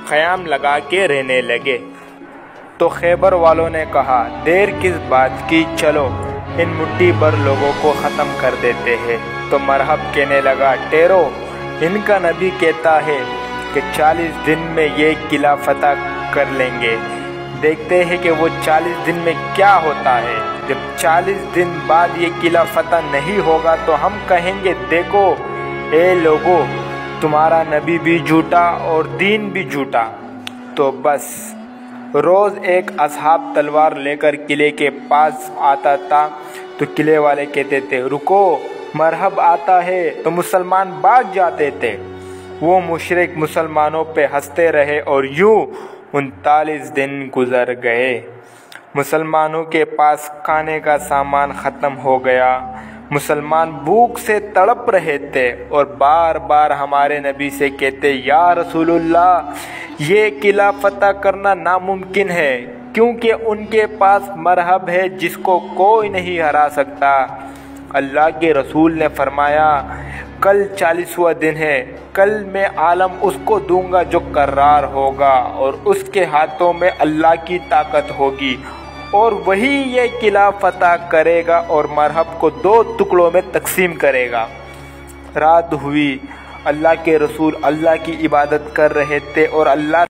خیام لگا کے رہنے لگے۔ تو خیبر والوں نے کہا دیر کس بات کی، چلو ان مٹھی بھر لوگوں کو ختم کر دیتے ہیں۔ تو مرحب کہنے لگا ٹھہرو، ان کا نبی کہتا ہے کہ 40 دن میں یہ قلعہ فتح کر لیں گے، دیکھتے ہیں کہ وہ 40 دن میں کیا ہوتا ہے۔ جب 40 دن بعد یہ قلعہ فتح نہیں ہوگا تو ہم کہیں گے دیکھو اے لوگو، تمہارا نبی بھی جھوٹا اور دین بھی جھوٹا۔ تو بس روز ایک اصحاب تلوار لے کر قلعے کے پاس آتا تھا تو قلعے والے کہتے تھے رکو، مرحب آتا ہے، تو مسلمان بھاگ جاتے تھے۔ وہ مشرک مسلمانوں پہ ہنستے رہے اور یوں 39 دن گزر گئے۔ مسلمانوں کے پاس کھانے کا سامان ختم ہو گیا، مسلمان بھوک سے تڑپ رہے تھے اور بار بار ہمارے نبی سے کہتے یا رسول اللہ یہ قلعہ فتح کرنا ناممکن ہے، کیونکہ ان کے پاس مرحب ہے جس کو کوئی نہیں ہرا سکتا۔ اللہ کے رسول نے فرمایا کل 40واں دن ہے، کل میں عالم اس کو دوں گا جو کرار ہوگا اور اس کے ہاتھوں میں اللہ کی طاقت ہوگی اور وہی یہ قلعہ فتح کرے گا اور مرحب کو 2 ٹکڑوں میں تقسیم کرے گا۔ رات ہوئی، اللہ کے رسول اللہ کی عبادت کر رہے تھے اور اللہ